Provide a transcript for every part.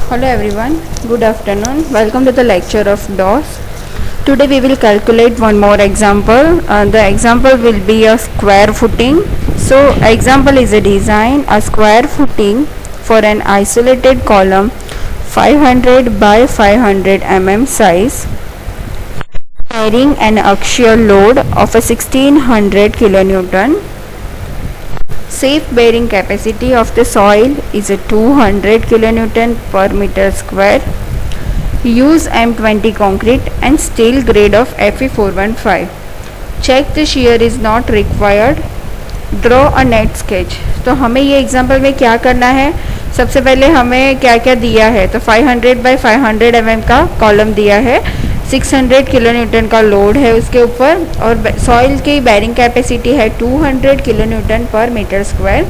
Hello everyone, good afternoon. Welcome to the lecture of DOS. Today we will calculate one more example. The example will be a square footing. So example is a design a square footing for an isolated column 500 by 500 mm size carrying an axial load of a 1600 kilonewton. Safe bearing capacity of the soil is a 200 kilonewton per meter square. Use M20 concrete and steel grade of Fe415. Check the shear is not required. Draw a net sketch. तो हमें ये example में क्या करना है, सबसे पहले हमें क्या क्या दिया है, तो 500 बाई 500 mm का कॉलम दिया है, 600 किलोन्यूटन का लोड है उसके ऊपर और सॉइल की बैरिंग कैपेसिटी है 200 किलोन्यूटन पर metre square.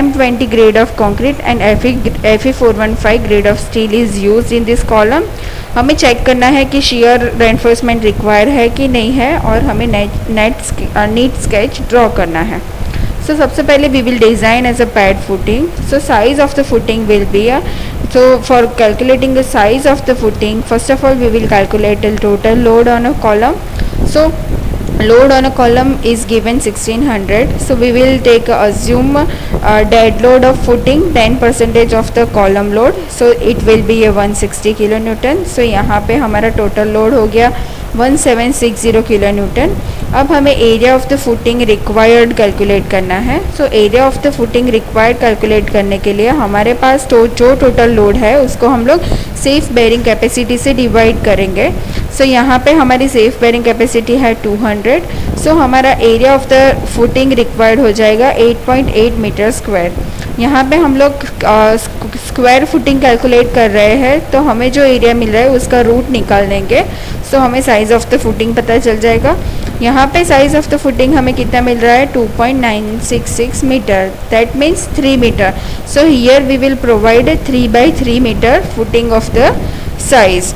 M20 grade of concrete and Fe415 grade of steel is used in this column. हमें चेक करना है कि shear reinforcement required है कि नहीं है और हमें neat sketch draw करना है. So सबसे पहले we will design as a pad footing. So size of the footing will be so for calculating the size of the footing, first of all we will calculate the total load on a column. So load on a column is given 1600. So we will take assume dead load of footing 10% of the column load. So it will be a 160 kilonewton. So यहाँ पे हमारा total load हो गया 1760 kilonewton. अब हमें area of the footing required calculate करना है. So area of the footing required calculate करने के लिए हमारे पास जो टोटल लोड है उसको हम लोग सेफ बेयरिंग कैपेसिटी से डिवाइड करेंगे. सो यहाँ पे हमारी सेफ बेयरिंग कैपेसिटी है 200. सो हमारा area of the footing required हो जाएगा 8.8 मीटर स्क्वायर. यहाँ पे हम लोग स्क्वायर फुटिंग कैलकुलेट कर रहे हैं तो हमें जो एरिया मिल रहा है उसका रूट निकाल लेंगे. सो हमें साइज़ ऑफ द फुटिंग पता चल जाएगा. यहाँ पे साइज़ ऑफ द फुटिंग हमें कितना मिल रहा है 2.966 metre, that means 3 metre. So here we will provide 3 by 3 metre footing of the size.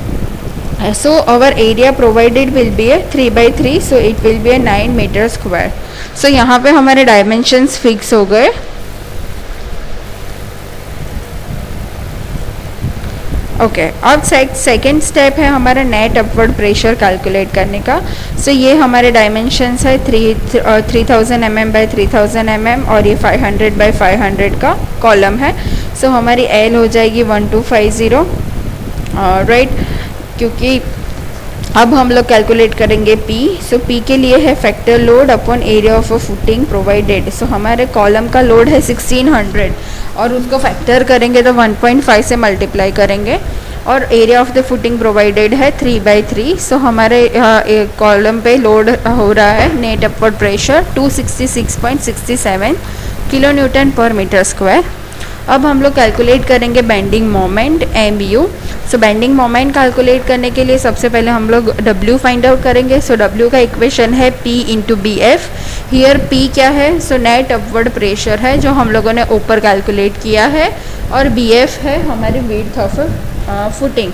So our area provided will be a 3 by 3, so it will be a 9 meter square. So यहाँ पे हमारे dimensions fix हो गए. Okay अब second step है हमारा net upward pressure calculate करने का. सो ये हमारे डायमेंशंस है 3000 mm बाई 3000 mm और ये 500 बाई 500 का कॉलम है. सो हमारी एल हो जाएगी 1250 राइट, क्योंकि अब हम लोग कैलकुलेट करेंगे पी. सो पी के लिए है factor load upon area of a footing provided. So हमारे कॉलम का लोड है 1600 और उसको फैक्टर करेंगे तो 1.5 से मल्टीप्लाई करेंगे और area of the footing provided है 3 by 3. सो हमारे कॉलम पे लोड हो रहा है नेट अपवर्ड प्रेशर 266.67 किलोन्यूटन पर मीटर स्क्वायर. अब हम लोग कैलकुलेट करेंगे बेंडिंग मोमेंट MU. सो बेंडिंग मोमेंट कैलकुलेट करने के लिए सबसे पहले हम लोग W फाइंड आउट करेंगे. सो W का इक्वेशन है P into BF. Here P क्या है, सो नेट अपवर्ड प्रेशर है जो हम लोगों ने ऊपर कैलकुलेट किया है और BF है हमारी width of footing.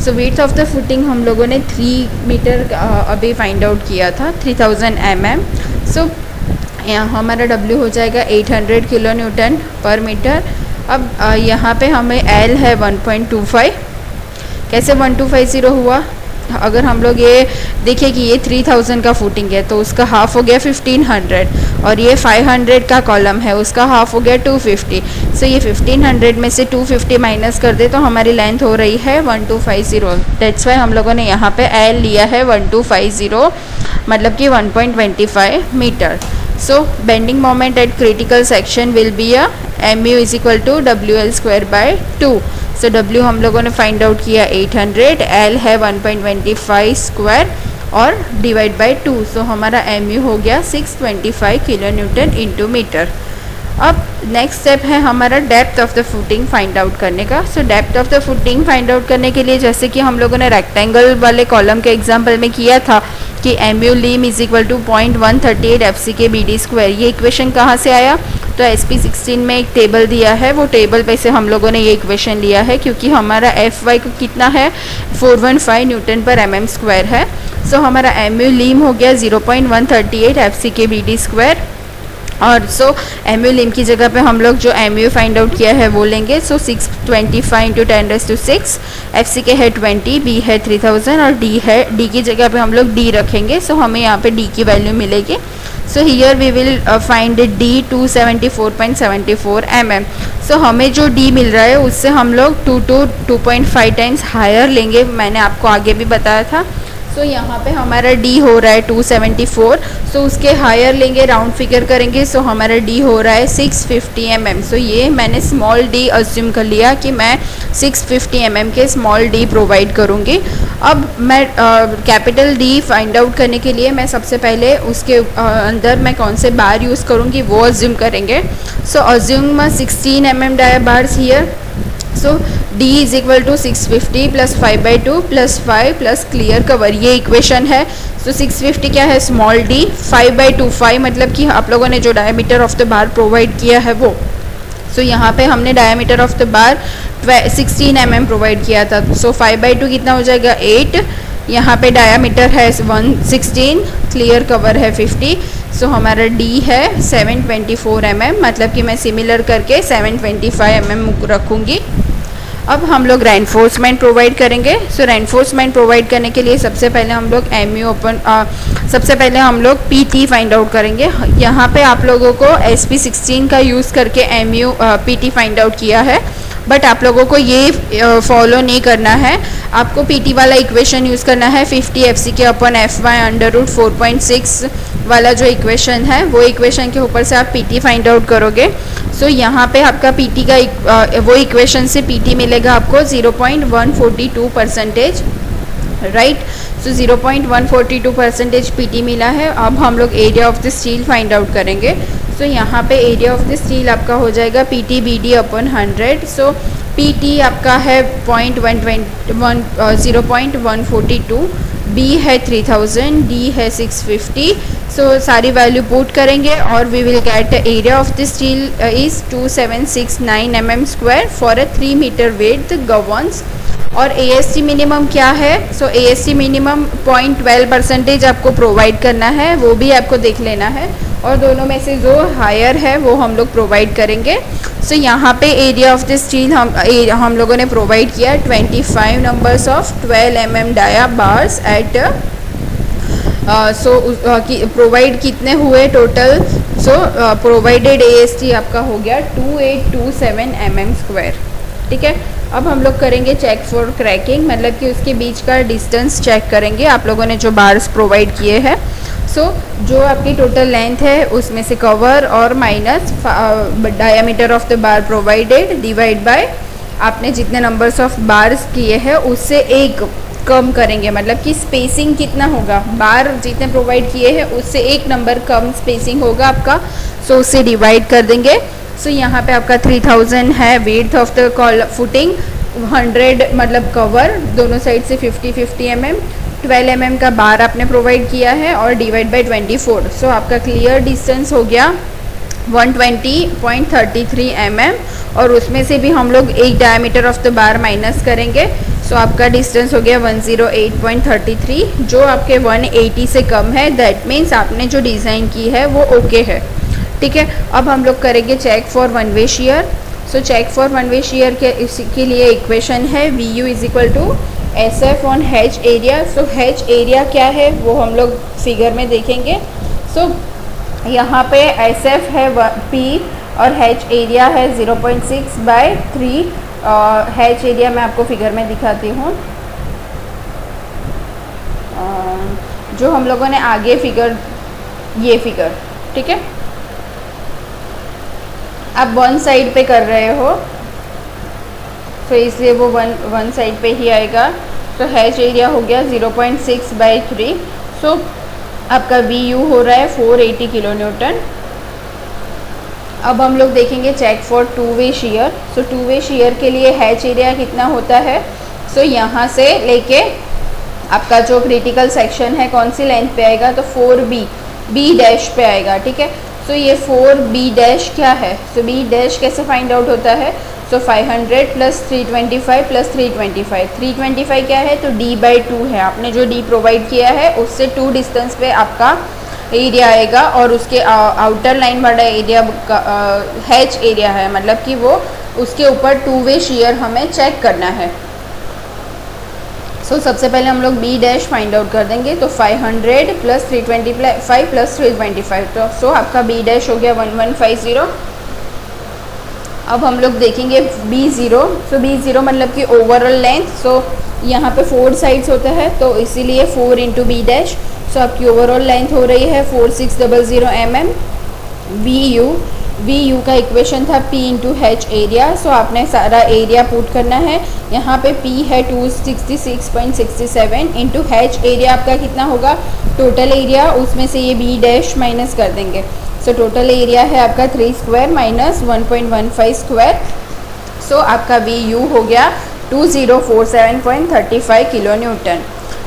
So width of the footing हम लोगों ने 3 मीटर अभी फाइंड आउट किया था 3000 mm. सो यहाँ हमारा W हो जाएगा 800 किलोन्यूटन पर मीटर. अब यहाँ पे हमें L है 1.25. कैसे 1250 हुआ, अगर हम लोग ये देखिए कि ये 3000 का फुटिंग है तो उसका हाफ हो गया 1500 और ये 500 का कॉलम है उसका हाफ हो गया 250. सो ये 1500 में से 250 माइनस कर दे तो हमारी लेंथ हो रही है 1250. दैट्स वाई हम लोगों ने यहाँ पे L लिया है 1250 मतलब कि 1.25 metre. So bending moment at critical section will be a mu is equal to WL square by 2. So W हम लोगों ने फाइंड आउट किया 800, L है 1.25 स्क्वायर और डिवाइड बाय 2. सो हमारा mu हो गया 625 किलोन्यूटन इंटू मीटर. अब नेक्स्ट स्टेप है हमारा depth of the footing find out करने का. So depth of the footing find out करने के लिए जैसे कि हम लोगों ने रेक्टेंगल वाले कॉलम के एग्जांपल में किया था कि MU lim is equal to 0.138 FCK BD square. ये इक्वेशन कहाँ से आया, तो SP16 में एक टेबल दिया है, वो टेबल पे से हम लोगों ने ये इक्वेशन लिया है क्योंकि हमारा FY को कितना है 415 न्यूटन पर mm स्क्वायर है. सो हमारा MU लीम हो गया 0.138 FCK BD स्क्वायर और सो एम यू लिम की जगह पे हम लोग जो एम यू फाइंड आउट किया है वो लेंगे। सो 625 इंटू 10⁶, एफ सी के है 20, बी है 3000 और डी है, डी की जगह पे हम लोग डी रखेंगे। सो हमें यहाँ पे डी की वैल्यू मिलेगी। So here we will find D 274.74 mm। सो हमें जो डी मिल रहा है उससे हम लोग 2.5 टाइम्स हायर लेंगे, मैंने आपको आगे भी बताया था। सो यहाँ पे हमारा डी हो रहा है 274। सो उसके हायर लेंगे, राउंड फिगर करेंगे। सो हमारा डी हो रहा है 650 mm। सो ये मैंने स्मॉल डी अज्यूम कर लिया कि मैं 650 mm के स्मॉल डी प्रोवाइड करूँगी। अब मैं कैपिटल डी फाइंड आउट करने के लिए मैं सबसे पहले उसके अंदर मैं कौन से बार यूज़ करूँगी वो अज्यूम करेंगे। So assume 16 mm dia bars here. So D is equal to 650 plus 5/2 plus 5 plus clear cover, ये इक्वेशन है। सो 650 क्या है, स्मॉल d, 5/2, 5 मतलब कि आप लोगों ने जो diameter of the bar provide किया है वो। सो यहाँ पे हमने diameter of the bar 16 mm provide किया था। सो 5/2 कितना हो जाएगा 8, यहाँ पे डायमीटर है 116, क्लियर कवर है 50। सो हमारा D है 724 mm, मतलब कि मैं सिमिलर करके 725 mm रखूँगी। अब हम लोग रेनफोर्समेंट प्रोवाइड करेंगे। सो रेनफोर्समेंट प्रोवाइड करने के लिए सबसे पहले हम लोग सबसे पहले हम लोग PT फाइंड आउट करेंगे। यहाँ पे आप लोगों को SP16 का यूज़ करके PT फाइंड आउट किया है, बट आप लोगों को ये फॉलो नहीं करना है। आपको PT वाला इक्वेशन यूज़ करना है 50 FC के अपन FY √4.6 वाला जो इक्वेशन है वो इक्वेशन के ऊपर से आप PT फाइंड आउट करोगे। सो यहाँ पे आपका PT का वो इक्वेशन से PT मिलेगा आपको 0.142%, राइट। सो 0.142% PT मिला है। अब हम लोग area of the steel find out करेंगे। सो यहाँ पे एरिया ऑफ द स्टील आपका हो जाएगा PT BD अपन 100। सो PT आपका है 0.142, B है 3000, D है 650। सो सारी वैल्यू पुट करेंगे और we will get area of the steel is 2769 mm² for a 3 metre width governs. और AST मिनिमम क्या है, सो AST मिनिमम 0.12% आपको प्रोवाइड करना है, वो भी आपको देख लेना है। और दोनों में से जो हायर है वो हम लोग प्रोवाइड करेंगे। सो यहाँ पे एरिया ऑफ द स्टील हम लोगों ने प्रोवाइड किया 25 numbers of 12 mm dia bars at provide कितने हुए टोटल। सो प्रोवाइडेड AST आपका हो गया 2827 mm², ठीक है। अब हम लोग करेंगे चेक फॉर क्रैकिंग, मतलब कि उसके बीच का डिस्टेंस चेक करेंगे आप लोगों ने जो बार्स प्रोवाइड किए हैं। सो जो आपकी टोटल लेंथ है उसमें से कवर और minus diameter of the bar provided divide by आपने जितने नंबर्स ऑफ बार्स किए हैं उससे एक कम करेंगे, मतलब कि स्पेसिंग कितना होगा, बार जितने प्रोवाइड किए हैं उससे एक नंबर कम स्पेसिंग होगा आपका। सो उससे डिवाइड कर देंगे। सो यहाँ पे आपका 3000 है विड्थ ऑफ द फुटिंग, 100 मतलब कवर दोनों साइड से 50-50 mm, 12 mm का बार आपने प्रोवाइड किया है और डिवाइड बाय 24। सो आपका क्लियर डिस्टेंस हो गया 120.33 mm और उसमें से भी हम लोग एक diameter of the bar minus करेंगे। सो आपका डिस्टेंस हो गया 108.33, जो आपके 180 से कम है। दैट मीन्स आपने जो डिज़ाइन की है वो ओके है, ठीक है। अब हम लोग करेंगे check for one way shear. So check for one way shear के लिए इक्वेशन है VU is equal to SF on H area. So H area क्या है वो हम लोग फिगर में देखेंगे। सो यहाँ पे SF है P और H एरिया है 0.6/3। H एरिया मैं आपको फिगर में दिखाती हूँ, जो हम लोगों ने आगे फिगर, ये फिगर, ठीक है। आप वन साइड पे कर रहे हो तो इसलिए वो वन साइड पे ही आएगा। तो H एरिया हो गया 0.6/3। सो आपका VU हो रहा है 480 किलोन्यूटन। अब हम लोग देखेंगे check for two way shear. So two way shear के लिए H एरिया कितना होता है। सो यहाँ से लेके आपका जो क्रिटिकल सेक्शन है कौन सी लेंथ पे आएगा, तो 4B पे आएगा, ठीक है। सो ये 4B क्या है, सो B कैसे फाइंड आउट होता है। सो 500 प्लस 325 प्लस 325, 325 क्या है तो D/2 है। आपने जो D प्रोवाइड किया है उससे 2 डिस्टेंस पे आपका एरिया आएगा और उसके आउटर लाइन वाला एरिया हैच एरिया है, मतलब कि वो उसके ऊपर 2 वे शेयर हमें चेक करना है। सो सबसे पहले हम लोग बी डैश फाइंड आउट कर देंगे। तो 500 प्लस 325 प्लस 325, तो सो आपका बी डैश हो गया 1150। अब हम लोग देखेंगे B0। सो B0 मतलब कि ओवरऑल लेंथ। सो यहाँ पे 4 साइड्स होता है, तो इसीलिए 4 इंटू बी डैश। सो आपकी ओवरऑल लेंथ हो रही है 4600 mm। VU का इक्वेशन था P इंटू H एरिया। सो आपने सारा एरिया पुट करना है। यहाँ पे P है 266.67 इंटू H एरिया आपका कितना होगा, टोटल एरिया, उसमें से ये B डैश माइनस कर देंगे। सो टोटल एरिया है आपका 3 स्क्वायर माइनस 1.15 स्क्वायर। सो आपका VU हो गया 2047.35 किलो न्यूटन।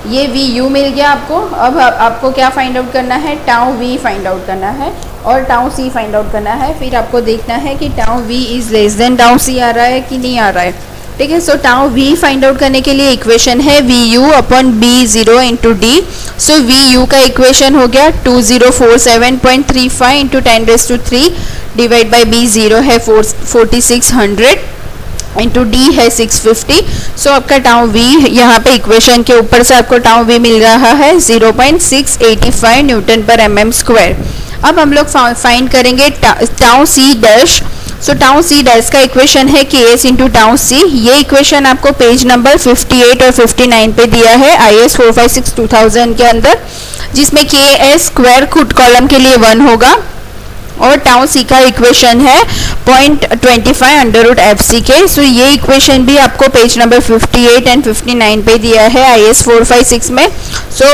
ये VU मिल गया आपको। अब आपको क्या फाइंड आउट करना है, टाउ V फाइंड आउट करना है और टाउ C फाइंड आउट करना है। फिर आपको देखना है कि tau V is less than tau C आ रहा है कि नहीं आ रहा है, ठीक है। सो टाउ V फाइंड आउट करने के लिए इक्वेशन है VU upon B0 into D। सो VU का इक्वेशन हो गया 2047.35 इंटू 10⁻³ डिवाइड बाई B0 है 4600 इंटू D है 650। सो आपका टाउ V यहाँ पे इक्वेशन के ऊपर से आपको टाउ V मिल रहा है 0.685 न्यूटन पर mm स्क्वायर। अब हम लोग फाइंड करेंगे टाउ C डैश। सो टाउ C डैश का इक्वेशन है KS इंटू टाउ C। ये इक्वेशन आपको पेज नंबर 58 और 59 पे दिया है IS 456-2000 के अंदर, जिसमें KS स्क्वायर खुद कॉलम के लिए 1 होगा और टाउ C का इक्वेशन है 0.25 अंडर रूट FCK। सो ये इक्वेशन भी आपको पेज नंबर 58 एंड 59 पे दिया है IS 456 में। सो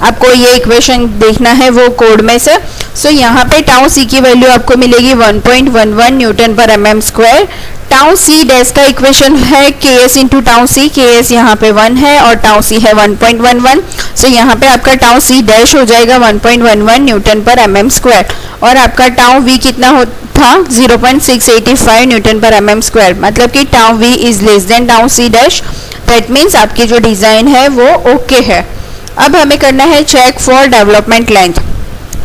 आपको ये इक्वेशन देखना है वो कोड में से। सो यहाँ पे टाउ C की वैल्यू आपको मिलेगी 1.11 न्यूटन पर mm square. Tau C dash का इक्वेशन है KS into tau C। KS यहाँ पे 1 है और टाउ C है 1.11। सो यहाँ पे आपका टाउ C डैश हो जाएगा 1.11 न्यूटन पर mm स्क्वायर और आपका टाउ V कितना था 0.685 न्यूटन पर mm स्क्वायर, मतलब कि tau V is less than tau C dash. That means आपकी जो डिज़ाइन है वो ओके है। अब हमें करना है चेक फॉर डेवलपमेंट लेंथ।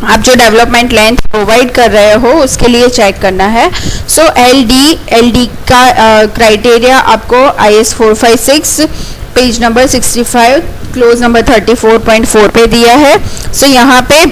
आप जो डेवलपमेंट लेंथ प्रोवाइड कर रहे हो उसके लिए चेक करना है। सो LD का क्राइटेरिया आपको IS 456 page number 65 close number 34.4 पे दिया है। सो यहाँ पे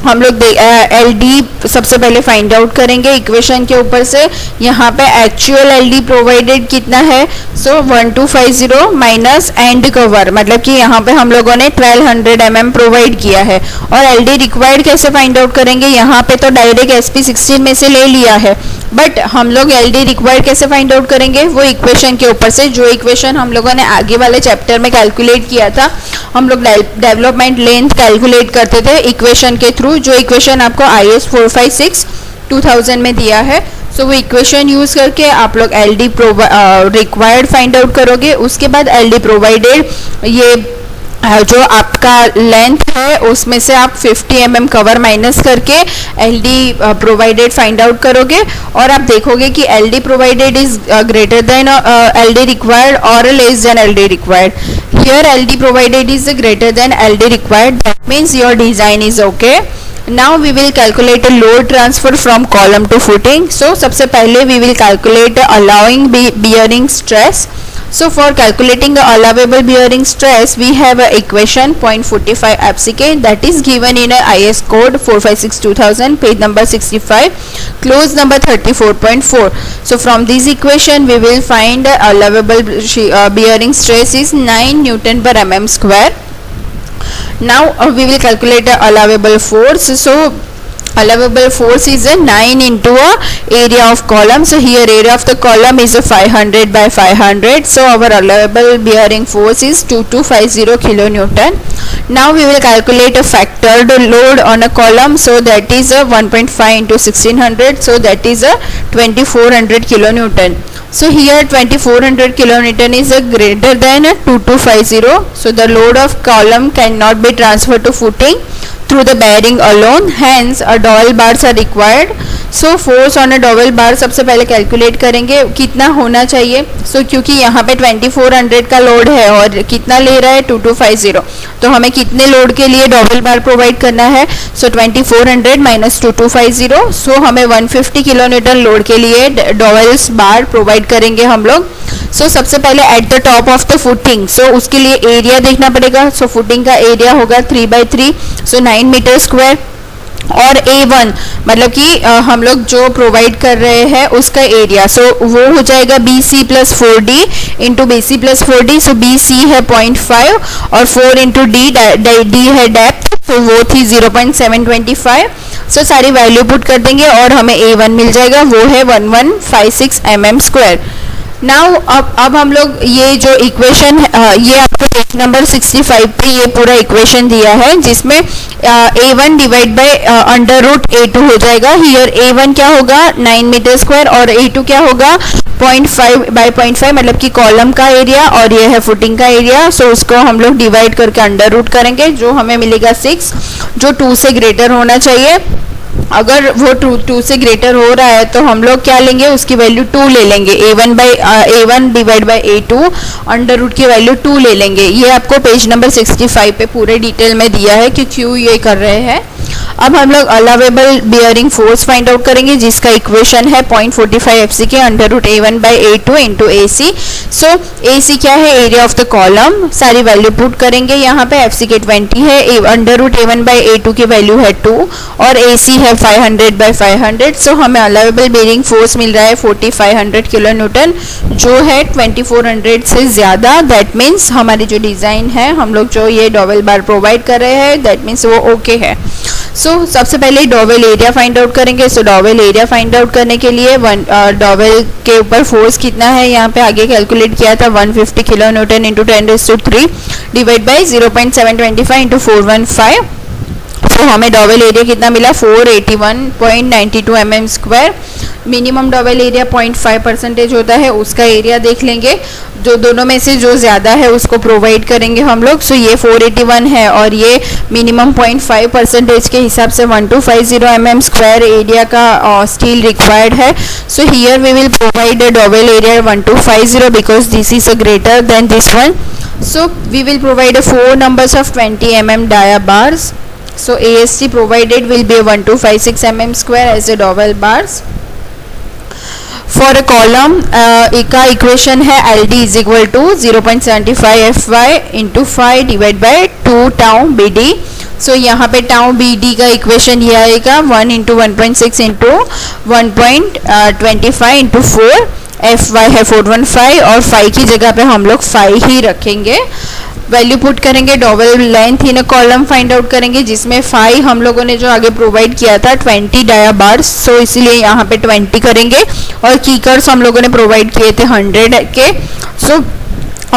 हम लोग LD सबसे पहले फाइंड आउट करेंगे इक्वेशन के ऊपर से। यहाँ पे एक्चुअल LD प्रोवाइडेड कितना है, सो 1250 माइनस एंड कवर, मतलब कि यहाँ पे हम लोगों ने 1200 mm प्रोवाइड किया है। और LD रिक्वायर्ड कैसे फाइंड आउट करेंगे, यहाँ पे तो डायरेक्ट SP16 में से ले लिया है, बट हम लोग LD रिक्वायर्ड कैसे फाइंड आउट करेंगे, वो इक्वेशन के ऊपर से, जो इक्वेशन हम लोगों ने आगे वाले चैप्टर में कैलकुलेट किया था। हम लोग डेवलपमेंट लेंथ कैलकुलेट करते थे इक्वेशन के थ्रू, जो इक्वेशन आपको IS 456-2000 में दिया है। सो वो इक्वेशन यूज़ करके आप लोग LD रिक्वायर्ड फाइंड आउट करोगे। उसके बाद LD प्रोवाइडेड, ये जो आपका लेंथ है उसमें से आप 50 mm कवर माइनस करके LD प्रोवाइडेड फाइंड आउट करोगे और आप देखोगे कि LD provided is greater than LD required और less than LD required. Here LD provided is greater than LD required, that means your design is okay. Now we will calculate a load transfer from column to footing. So सबसे पहले we will calculate allowing bearing stress. So for calculating the allowable bearing stress, we have a equation 0.45 FCK that is given in a IS code 456-2000 page number 65 close number 34.4. So from this equation we will find allowable bearing stress is 9 Newton per mm square. Now we will calculate the allowable force. So allowable force is a 9 into a area of column. So here area of the column is a 500 by 500. So our allowable bearing force is 2250 kilonewton. Now we will calculate a factored load on a column. So that is a 1.5 into 1600. So that is a 2400 kilonewton. So here 2400 kilonewton is a greater than a 2250. So the load of column cannot be transferred to footing through the bearing alone, hence a dowel bars are required. So force on a dowel bar सबसे पहले calculate करेंगे कितना होना चाहिए। क्योंकि यहाँ पे 2400 का लोड है और कितना ले रहा है 2250, तो हमें कितने लोड के लिए डॉवेल बार प्रोवाइड करना है। 2400 माइनस 2250, सो हमें 150 किलो न्यूटन लोड के लिए डॉवेल्स बार प्रोवाइड करेंगे हम लोग। सबसे पहले at the top of the footing, उसके लिए एरिया देखना पड़ेगा। फुटिंग का एरिया होगा 3/3, 9 मीटर स्क्वायर। और A1 मतलब कि हम लोग जो प्रोवाइड कर रहे हैं उसका एरिया, वो हो जाएगा BC plus 4D into BC plus 4D। BC है 0.5 और 4 इंटू D है डेप्थ, तो वो थी 0.725। सारी वैल्यू पुट कर देंगे और हमें A1 मिल जाएगा, वो है 1156 mm स्क्वायर। नाउ अब हम लोग ये जो इक्वेशन ये आपको पेज नंबर 65 पे ये पूरा इक्वेशन दिया है, जिसमें A1 divide by under root A2 हो जाएगा। हियर A1 क्या होगा 9 मीटर स्क्वायर और A2 क्या होगा 0.5 बाय 0.5, मतलब कि कॉलम का एरिया और ये है फुटिंग का एरिया। उसको हम लोग डिवाइड करके अंडर रूट करेंगे, जो हमें मिलेगा 6, जो 2 से ग्रेटर होना चाहिए। अगर वो 2 से ग्रेटर हो रहा है तो हम लोग क्या लेंगे, उसकी वैल्यू 2 ले लेंगे। A1 divide by A2 under root की वैल्यू 2 ले लेंगे। ये आपको पेज नंबर 65 पे पूरे डिटेल में दिया है कि क्यों ये कर रहे हैं। अब हम लोग allowable bearing force find out करेंगे, जिसका इक्वेशन है 0.45 FC के under root A1 by A2 into AC। AC क्या है, एरिया ऑफ द कॉलम। सारी वैल्यू पुट करेंगे यहाँ पे। FC के 20 है, under root A1 by A2 की वैल्यू है 2 और AC है 500 बाई 500। हमें अलावेबल बियरिंग फोर्स मिल रहा है 4500 किलो न्यूटन, जो है 2400 से ज़्यादा। दैट मीन्स हमारी जो डिज़ाइन है, हम लोग जो ये डॉवेल बार प्रोवाइड कर रहे हैं, दैट मीन्स वो ओके है। सबसे पहले डॉवेल एरिया फाइंड आउट करेंगे। डॉवेल एरिया फाइंड आउट करने के लिए डॉवेल के ऊपर फोर्स कितना है यहाँ पे आगे कैलकुलेट किया था 150 kilo Newton into 10⁻³ divide by 0.725 into 415। हमें डॉवेल एरिया कितना मिला 481.92 mm square. Minimum dowel area 0.5% होता है, उसका एरिया देख लेंगे। जो दोनों में से जो ज़्यादा है उसको प्रोवाइड करेंगे हम लोग। ये 481 है और ये मिनिमम 0.5% के हिसाब से 1250 mm स्क्वायर एरिया का स्टील रिक्वायर्ड है। Here we will provide a dowel area 1250 because this is a greater than this one. We will provide 4 numbers of 20 mm dia bars. AST provided will be 1256 mm square as a dowel bars. For a column, का equation है LD is equal to 0.75 FY into 5 divided by 2 tau BD. यहाँ पे tau BD का equation ये आएगा 1 into 1.6 into 1.25 into 4। FY है 415 और 5 की जगह पे हम लोग 5 ही रखेंगे। वैल्यू पुट करेंगे, dowel length in a column find out करेंगे, जिसमें 5 हम लोगों ने जो आगे प्रोवाइड किया था 20 डाया बार्स, इसीलिए यहाँ पे 20 करेंगे। और कीकर्स हम लोगों ने प्रोवाइड किए थे 100 के,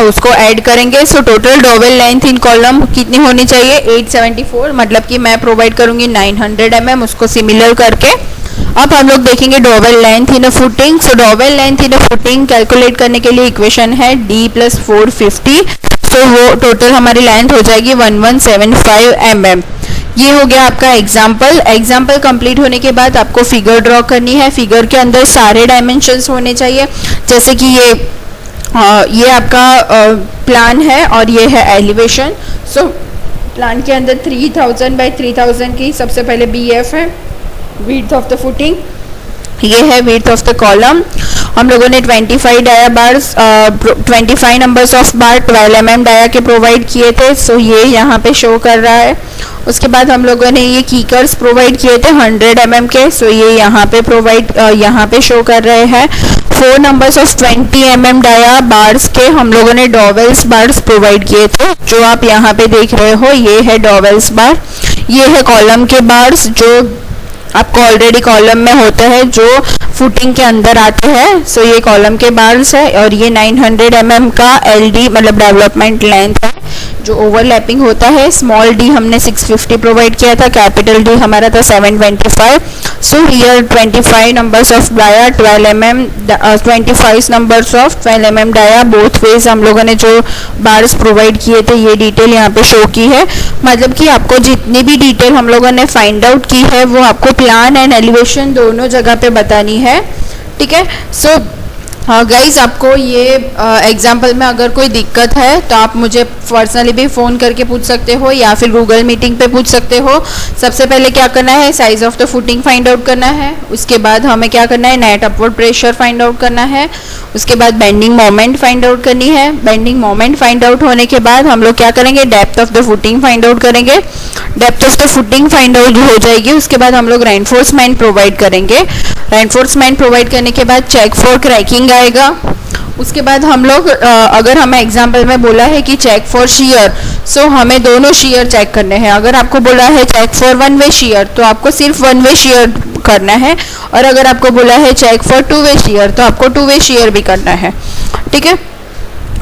उसको ऐड करेंगे। Total dowel length in column कितनी होनी चाहिए 874, मतलब कि मैं प्रोवाइड करूँगी 900 mm, उसको सिमिलर करके। अब हम लोग देखेंगे dowel length in a footing. Dowel length in a footing calculate करने के लिए इक्वेशन है D + 450। वो टोटल हमारी लेंथ हो जाएगी 1175 mm। ये हो गया आपका एग्जाम्पल कंप्लीट होने के बाद आपको फिगर ड्रॉ करनी है। फिगर के अंदर सारे डायमेंशंस होने चाहिए, जैसे कि ये आपका प्लान है और ये है एलिवेशन। प्लान के अंदर 3000 बाई 3000 की सबसे पहले BF है, विड्थ ऑफ द फुटिंग। ये है विड्थ ऑफ द कॉलम। हम लोगों ने 25 dia bars 25 numbers of bar 12 mm dia के प्रोवाइड किए थे। ये यहाँ पे शो कर रहा है। उसके बाद हम लोगों ने ये कीकर्स प्रोवाइड किए थे 100 mm के। ये यहाँ पे शो कर रहे हैं। 4 numbers of 20 mm dia bars के हम लोगों ने डॉवेल्स बार्स प्रोवाइड किए थे, जो आप यहाँ पे देख रहे हो। ये है डॉवेल्स बार। ये है कॉलम के बार्स, जो आपको ऑलरेडी कॉलम में होता है, जो फुटिंग के अंदर आते हैं। ये कॉलम के बार्स है और ये 900 mm का LD मतलब डेवलपमेंट लेंथ है, जो ओवरलैपिंग होता है, स्मॉल डी हमने 650 प्रोवाइड किया था, कैपिटल डी हमारा था 725. So here 25 numbers of dia 12 mm 25 numbers of 12 mm dia both ways हम लोगों ने जो बार्स प्रोवाइड किए थे, ये डिटेल यहाँ पे शो की है. मतलब कि आपको जितनी भी डिटेल हम लोगों ने फाइंड आउट की है वो आपको प्लान एंड एलिवेशन दोनों जगह पे बतानी है. ठीक है. सो गाइज, आपको ये एग्जाम्पल में अगर कोई दिक्कत है तो आप मुझे पर्सनली भी फ़ोन करके पूछ सकते हो या फिर गूगल मीटिंग पे पूछ सकते हो. सबसे पहले क्या करना है, size of the footing find out करना है. उसके बाद हमें क्या करना है, net upward pressure find out करना है. उसके बाद बेंडिंग मोमेंट फाइंड आउट करनी है. बेंडिंग मोमेंट फाइंड आउट होने के बाद हम लोग क्या करेंगे, depth of the footing find out करेंगे. Depth of the footing find out हो जाएगी, उसके बाद हम लोग रेनफोर्समेंट प्रोवाइड करेंगे. रेनफोर्समेंट प्रोवाइड करने के बाद चेक फॉर क्रैकिंग आएगा. उसके बाद हम लोग अगर हमें एग्जाम्पल में बोला है कि चेक फॉर शीयर, सो हमें दोनों शीयर चेक करने हैं. अगर आपको बोला है check for one way shear तो आपको सिर्फ वन वे शीयर करना है, और अगर आपको बोला है check for two way shear तो आपको टू वे शीयर भी करना है. ठीक है.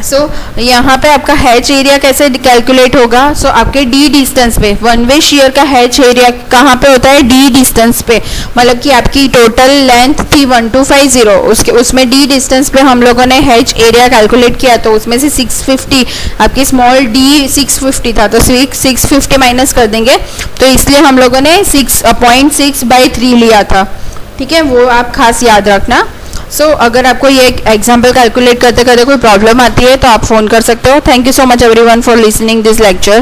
सो यहाँ पे आपका हैच एरिया कैसे कैलकुलेट होगा. सो आपके डी डिस्टेंस पे, वन वे शेयर का हैच एरिया कहाँ पे होता है, डी डिस्टेंस पे. मतलब कि आपकी टोटल लेंथ थी 1250, उसमें डी डिस्टेंस पे हम लोगों ने हैच एरिया कैलकुलेट किया तो उसमें से 650, आपकी स्मॉल डी 650 था तो 650 माइनस कर देंगे, तो इसलिए हम लोगों ने 6.6/3 लिया था. ठीक है, वो आप खास याद रखना. सो अगर आपको ये एग्जाम्पल कैलकुलेट करते करते कोई प्रॉब्लम आती है तो आप फ़ोन कर सकते हो. Thank you so much everyone for listening this lecture.